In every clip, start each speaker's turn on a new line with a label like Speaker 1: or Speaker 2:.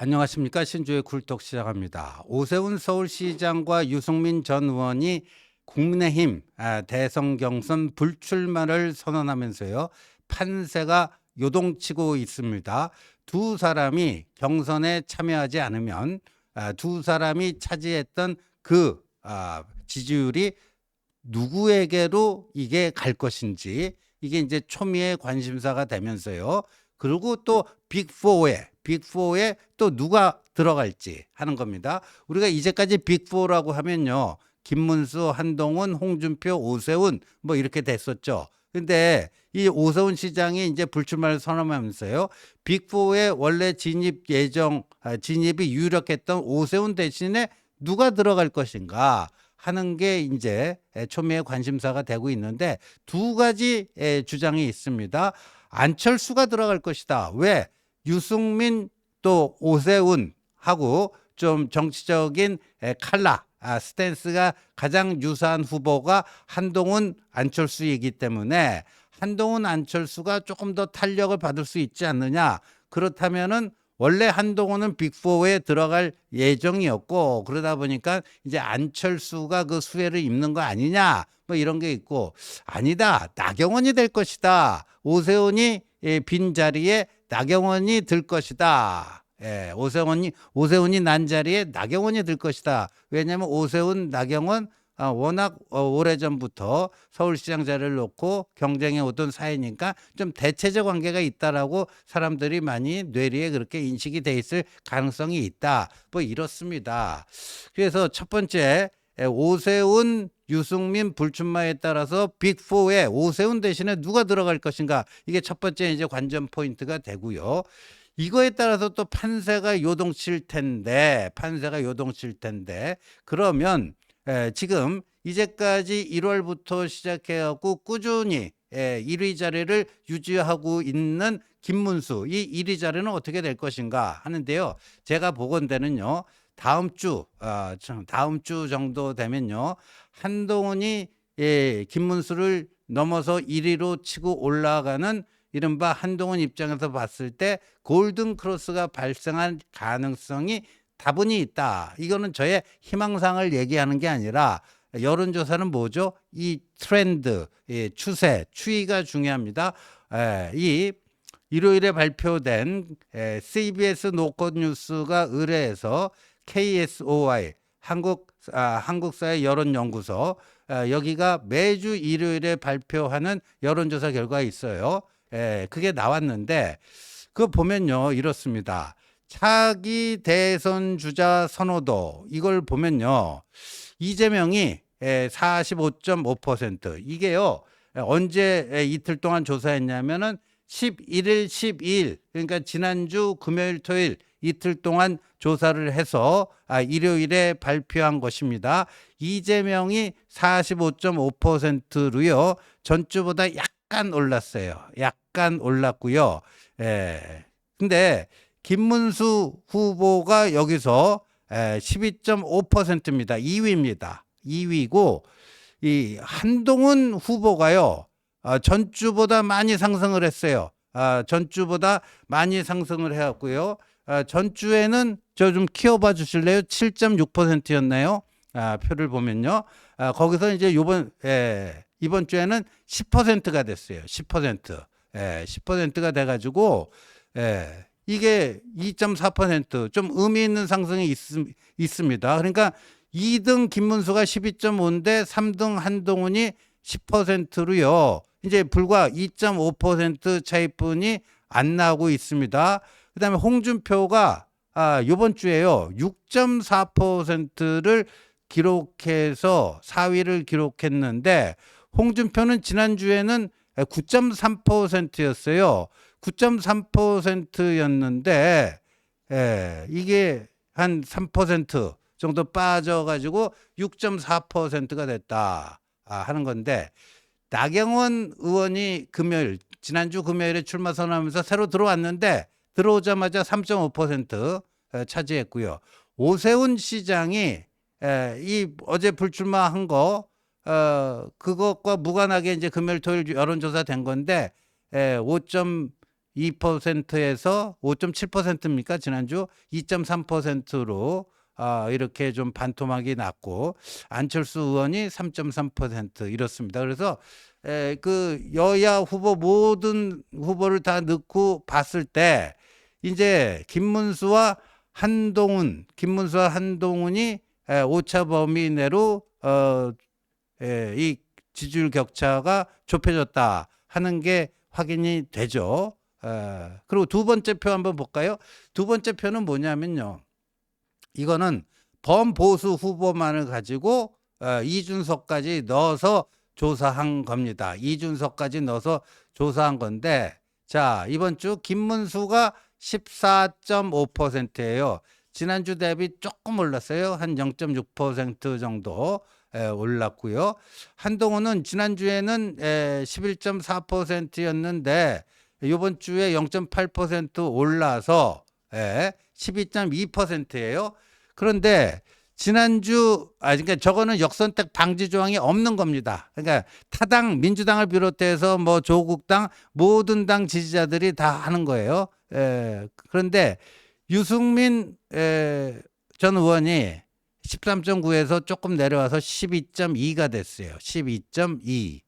Speaker 1: 안녕하십니까. 신주의 굴톡 시작합니다. 오세훈 서울시장과 유승민 전 의원이 국민의힘 대선 경선 불출마를 선언하면서요. 판세가 요동치고 있습니다. 두 사람이 경선에 참여하지 않으면 두 사람이 차지했던 그 지지율이 누구에게로 이게 갈 것인지 이게 이제 초미의 관심사가 되면서요. 그리고 또 빅4에 또 누가 들어갈지 하는 겁니다. 우리가 이제까지 빅4라고 하면요. 김문수, 한동훈, 홍준표, 오세훈 뭐 이렇게 됐었죠. 근데 이 오세훈 시장이 이제 불출마를 선언하면서요. 빅4에 원래 진입이 유력했던 오세훈 대신에 누가 들어갈 것인가 하는 게 이제 초미의 관심사가 되고 있는데 두 가지 주장이 있습니다. 안철수가 들어갈 것이다. 왜? 유승민 또 오세훈하고 좀 정치적인 칼라, 스탠스가 가장 유사한 후보가 한동훈, 안철수이기 때문에 한동훈, 안철수가 조금 더 탄력을 받을 수 있지 않느냐. 그렇다면은 원래 한동훈은 빅4에 들어갈 예정이었고 그러다 보니까 이제 안철수가 그 수혜를 입는 거 아니냐 뭐 이런 게 있고 아니다. 나경원이 될 것이다. 오세훈이 빈 자리에 나경원이 들 것이다. 오세훈이 난 자리에 나경원이 들 것이다. 왜냐하면 오세훈, 나경원 워낙 오래전부터 서울시장 자리를 놓고 경쟁해 오던 사이니까 좀 대체적 관계가 있다라고 사람들이 많이 뇌리에 그렇게 인식이 돼 있을 가능성이 있다. 뭐 이렇습니다. 그래서 첫 번째 오세훈, 유승민 불출마에 따라서 빅4에 오세훈 대신에 누가 들어갈 것인가 이게 첫 번째 이제 관전 포인트가 되고요. 이거에 따라서 또 판세가 요동칠 텐데 그러면 지금 이제까지 1월부터 시작해갖고 꾸준히 1위 자리를 유지하고 있는 김문수 이 1위 자리는 어떻게 될 것인가 하는데요. 제가 보건대는요. 다음 주 정도 되면요. 한동훈이 김문수를 넘어서 1위로 치고 올라가는 이른바 한동훈 입장에서 봤을 때 골든 크로스가 발생할 가능성이 다분히 있다. 이거는 저의 희망상을 얘기하는 게 아니라 여론조사는 뭐죠? 이 트렌드, 추이가 중요합니다. 이 일요일에 발표된 CBS 노컷뉴스가 의뢰해서 KSOI 한국사회 여론연구소 여기가 매주 일요일에 발표하는 여론조사 결과가 있어요. 그게 나왔는데 그거 보면요 이렇습니다. 차기 대선 주자 선호도 이걸 보면요. 이재명이 45.5% 이게요. 언제 이틀 동안 조사했냐면은 11일, 12일 그러니까 지난주 금요일, 토요일 이틀 동안 조사를 해서 일요일에 발표한 것입니다. 이재명이 45.5%로요. 전주보다 약간 올랐어요. 약간 올랐고요. 근데 김문수 후보가 여기서 12.5%입니다. 2위입니다. 2위고 이 한동훈 후보가요. 전주보다 많이 상승을 했어요. 전주보다 많이 상승을 해왔고요. 전주에는 저 좀 키워봐 주실래요? 7.6%였나요? 표를 보면요. 거기서 이제 이번 주에는 10%가 됐어요. 10%. 10%가 돼가지고 이게 2.4%좀 의미 있는 상승이 있습니다. 그러니까 2등 김문수가 12.5인데 3등 한동훈이 10%로요. 이제 불과 2.5% 차이뿐이 안 나고 있습니다. 그다음에 홍준표가 이번 주에요. 6.4%를 기록해서 4위를 기록했는데 홍준표는 지난주에는 9.3%였어요. 9.3%였는데 이게 한 3% 정도 빠져가지고 6.4%가 됐다 하는 건데 나경원 의원이 지난주 금요일에 출마 선언하면서 새로 들어왔는데 들어오자마자 3.5% 차지했고요. 오세훈 시장이 이 어제 불출마한 거 그것과 무관하게 이제 금요일 토요일 여론조사 된 건데 2%에서 5.7%입니까? 지난주 2.3%로 이렇게 좀 반토막이 났고 안철수 의원이 3.3% 이렇습니다. 그래서 그 여야 후보 모든 후보를 다 넣고 봤을 때 이제 김문수와 한동훈이 오차 범위 내로 이 지지율 격차가 좁혀졌다 하는 게 확인이 되죠. 그리고 두 번째 표 한번 볼까요? 두 번째 표는 뭐냐면요. 이거는 범보수 후보만을 가지고 이준석까지 넣어서 조사한 겁니다. 이준석까지 넣어서 조사한 건데, 자, 이번 주 김문수가 14.5%예요. 지난주 대비 조금 올랐어요. 한 0.6% 정도 올랐고요. 한동훈은 지난주에는 11.4%였는데 이번 주에 0.8% 올라서 12.2%예요. 그런데 지난주 그러니까 저거는 역선택 방지 조항이 없는 겁니다. 그러니까 타당 민주당을 비롯해서 뭐 조국당 모든 당 지지자들이 다 하는 거예요. 그런데 유승민 전 의원이 13.9에서 조금 내려와서 12.2가 됐어요. 12.2.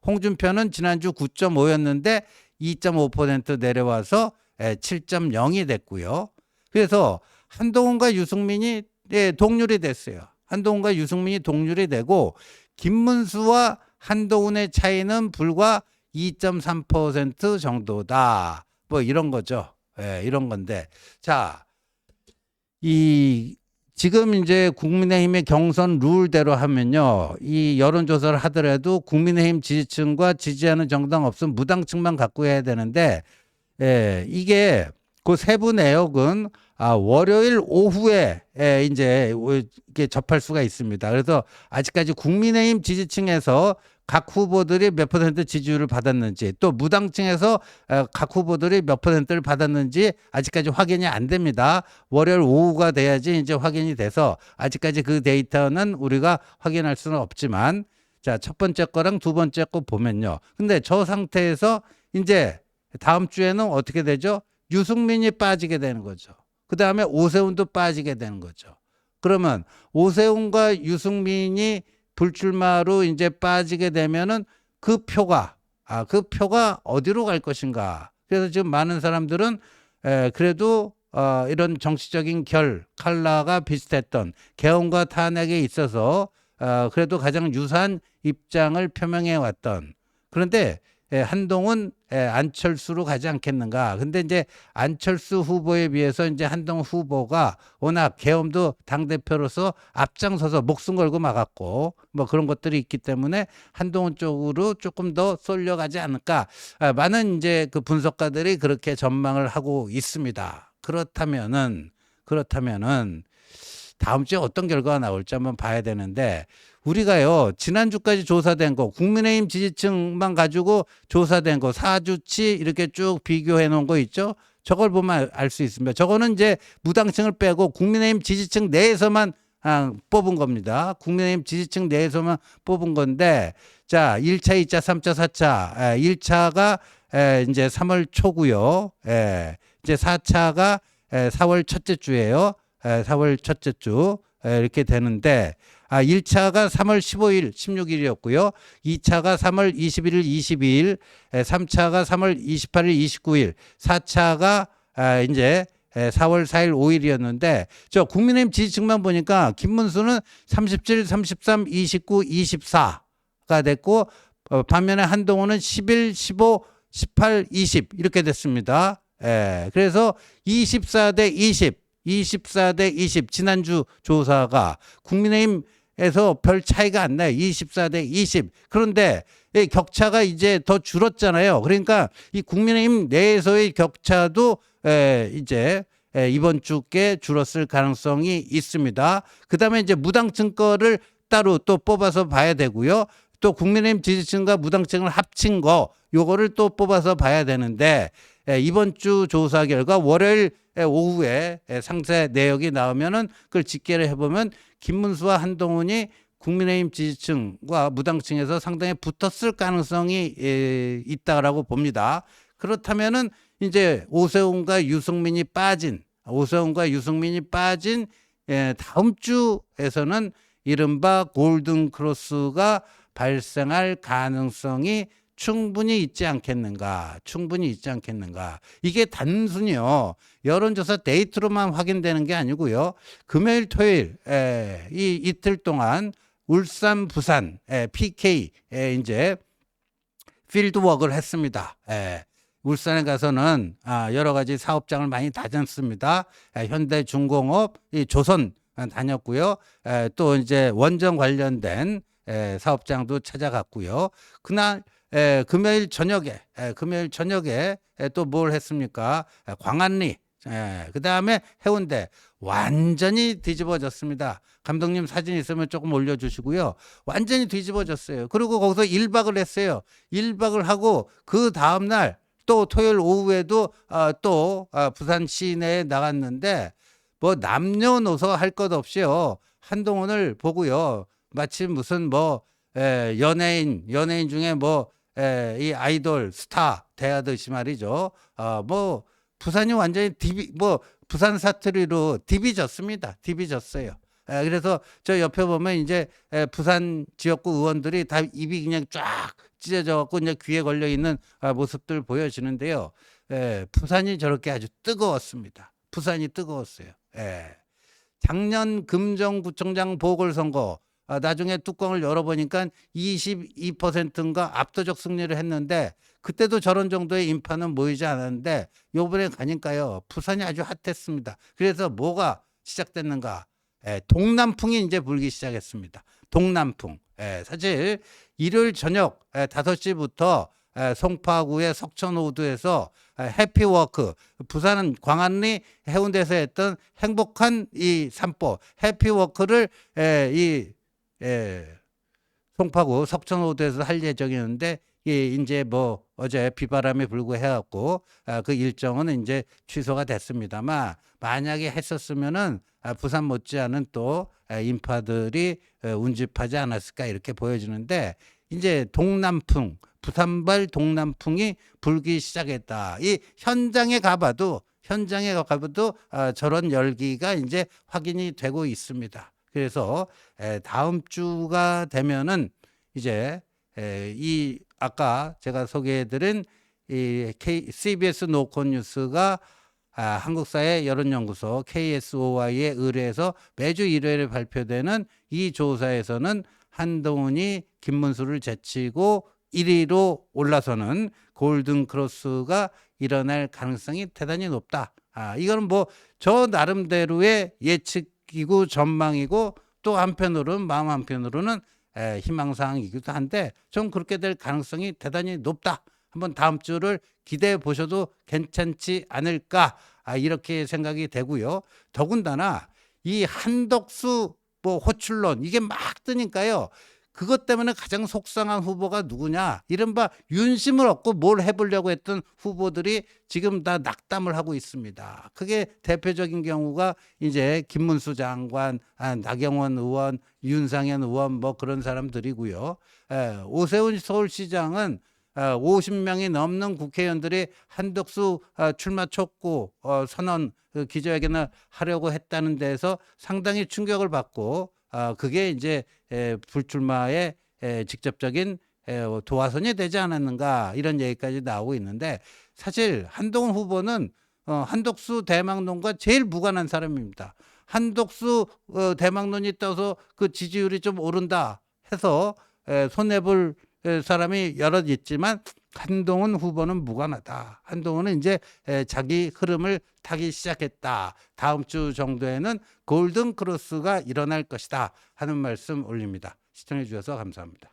Speaker 1: 홍준표는 지난주 9.5였는데 2.5% 내려와서 7.0이 됐고요. 그래서 한동훈과 유승민이 동률이 됐어요. 한동훈과 유승민이 동률이 되고 김문수와 한동훈의 차이는 불과 2.3% 정도다. 뭐 이런 거죠. 이런 건데. 자, 지금 이제 국민의힘의 경선 룰대로 하면요. 이 여론조사를 하더라도 국민의힘 지지층과 지지하는 정당 없으면 무당층만 갖고 해야 되는데, 이게 그 세부 내역은 월요일 오후에 이제 이게 접할 수가 있습니다. 그래서 아직까지 국민의힘 지지층에서 각 후보들이 몇 퍼센트 지지율을 받았는지 또 무당층에서 각 후보들이 몇 퍼센트를 받았는지 아직까지 확인이 안 됩니다. 월요일 오후가 돼야지 이제 확인이 돼서 아직까지 그 데이터는 우리가 확인할 수는 없지만 자, 첫 번째 거랑 두 번째 거 보면요. 근데 저 상태에서 이제 다음 주에는 어떻게 되죠? 유승민이 빠지게 되는 거죠. 그 다음에 오세훈도 빠지게 되는 거죠. 그러면 오세훈과 유승민이 불출마로 이제 빠지게 되면은 그 표가 어디로 갈 것인가. 그래서 지금 많은 사람들은 그래도 이런 정치적인 컬러가 비슷했던 개헌과 탄핵에 있어서 그래도 가장 유사한 입장을 표명해 왔던 그런데 한동훈 안철수로 가지 않겠는가. 근데 이제 안철수 후보에 비해서 이제 한동훈 후보가 워낙 계엄도 당대표로서 앞장서서 목숨 걸고 막았고 뭐 그런 것들이 있기 때문에 한동훈 쪽으로 조금 더 쏠려가지 않을까. 많은 이제 그 분석가들이 그렇게 전망을 하고 있습니다. 그렇다면은 다음 주에 어떤 결과가 나올지 한번 봐야 되는데 우리가요 지난주까지 조사된 거 국민의힘 지지층만 가지고 조사된 거 4주치 이렇게 쭉 비교해 놓은 거 있죠. 저걸 보면 알 수 있습니다. 저거는 이제 무당층을 빼고 국민의힘 지지층 내에서만 뽑은 겁니다. 국민의힘 지지층 내에서만 뽑은 건데 자 1차, 2차, 3차, 4차 1차가 이제 3월 초고요. 이제 4차가 4월 첫째 주예요. 4월 첫째 주 이렇게 되는데 1차가 3월 15일, 16일이었고요. 2차가 3월 21일, 22일, 3차가 3월 28일, 29일, 4차가 이제 4월 4일, 5일이었는데 저 국민의힘 지지층만 보니까 김문수는 37, 33, 29, 24가 됐고 반면에 한동훈은 11, 15, 18, 20 이렇게 됐습니다. 그래서 24대 24대 20 지난주 조사가 국민의힘에서 별 차이가 안 나요. 24대 20. 그런데 이 격차가 이제 더 줄었잖아요. 그러니까 이 국민의힘 내에서의 격차도 이제 이번 주께 줄었을 가능성이 있습니다. 그다음에 이제 무당층 거를 따로 또 뽑아서 봐야 되고요. 또 국민의힘 지지층과 무당층을 합친 거 요거를 또 뽑아서 봐야 되는데 이번 주 조사 결과 월요일 오후에 상세 내역이 나오면은 그걸 집계를 해보면 김문수와 한동훈이 국민의힘 지지층과 무당층에서 상당히 붙었을 가능성이 있다라고 봅니다. 그렇다면은 이제 오세훈과 유승민이 빠진 다음 주에서는 이른바 골든 크로스가 발생할 가능성이 충분히 있지 않겠는가. 이게 단순히요, 여론조사 데이트로만 확인되는 게 아니고요. 금요일, 토요일, 이 이틀 동안 울산, 부산, PK, 이제 필드워크를 했습니다. 울산에 가서는 여러 가지 사업장을 많이 다녔습니다. 현대중공업, 이 조선 다녔고요. 또 이제 원전 관련된 사업장도 찾아갔고요. 그날 금요일 저녁에 또 뭘 했습니까? 광안리, 그다음에 해운대 완전히 뒤집어졌습니다. 감독님 사진 있으면 조금 올려주시고요. 완전히 뒤집어졌어요. 그리고 거기서 1박을 했어요. 1박을 하고 그 다음날 또 토요일 오후에도 또 부산 시내에 나갔는데 뭐 남녀노소 할 것 없이요. 한동훈을 보고요. 마치 무슨 뭐 연예인 중에 뭐 이 아이돌 스타 대하듯이 말이죠. 뭐 부산이 완전히 부산 사투리로 디비졌습니다. 디비졌어요. 그래서 저 옆에 보면 이제 부산 지역구 의원들이 다 입이 그냥 쫙 찢어져 갖고 이제 귀에 걸려 있는 모습들 보여지는데요. 부산이 저렇게 아주 뜨거웠습니다. 부산이 뜨거웠어요. 작년 금정구청장 보궐선거 나중에 뚜껑을 열어보니까 22%인가 압도적 승리를 했는데 그때도 저런 정도의 인파는 모이지 않았는데 요번에 가니까요. 부산이 아주 핫했습니다. 그래서 뭐가 시작됐는가? 동남풍이 이제 불기 시작했습니다. 동남풍. 사실 일요일 저녁 5시부터 송파구의 석천호두에서 해피워크, 부산은 광안리 해운대에서 했던 행복한 이 산보 해피워크를 송파구 석천호두에서 할 예정이었는데 이제 뭐 어제 비바람이 불고 해갖고 그 일정은 이제 취소가 됐습니다만 만약에 했었으면은 부산 못지않은 또 인파들이 운집하지 않았을까 이렇게 보여지는데 이제 동남풍, 부산발 동남풍이 불기 시작했다. 이 현장에 가봐도 저런 열기가 이제 확인이 되고 있습니다. 그래서 다음 주가 되면은 이제 이 아까 제가 소개해드린 이 CBS 노컷 뉴스가 한국사회 여론연구소 KSOI에 의뢰해서 매주 일요일에 발표되는 이 조사에서는 한동훈이 김문수를 제치고 1위로 올라서는 골든 크로스가 일어날 가능성이 대단히 높다. 이거는 뭐 저 나름대로의 예측이고 전망이고 또 마음 한편으로는 희망사항이기도 한데 좀 그렇게 될 가능성이 대단히 높다. 한번 다음 주를 기대해 보셔도 괜찮지 않을까 이렇게 생각이 되고요. 더군다나 이 한덕수 뭐 호출론 이게 막 뜨니까요. 그것 때문에 가장 속상한 후보가 누구냐? 이른바 윤심을 얻고 뭘 해보려고 했던 후보들이 지금 다 낙담을 하고 있습니다. 그게 대표적인 경우가 이제 김문수 장관, 나경원 의원, 윤상현 의원 뭐 그런 사람들이고요. 오세훈 서울시장은 50명이 넘는 국회의원들이 한덕수 출마 촉구 선언 기자회견을 하려고 했다는 데에서 상당히 충격을 받고 그게 이제 불출마의 직접적인 도화선이 되지 않았는가 이런 얘기까지 나오고 있는데 사실 한동훈 후보는 한덕수 대망론과 제일 무관한 사람입니다. 한덕수 대망론이 떠서 그 지지율이 좀 오른다 해서 손해볼 사람이 여럿 있지만 한동훈 후보는 무관하다. 한동훈은 이제 자기 흐름을 타기 시작했다. 다음 주 정도에는 골든 크로스가 일어날 것이다 하는 말씀 올립니다. 시청해 주셔서 감사합니다.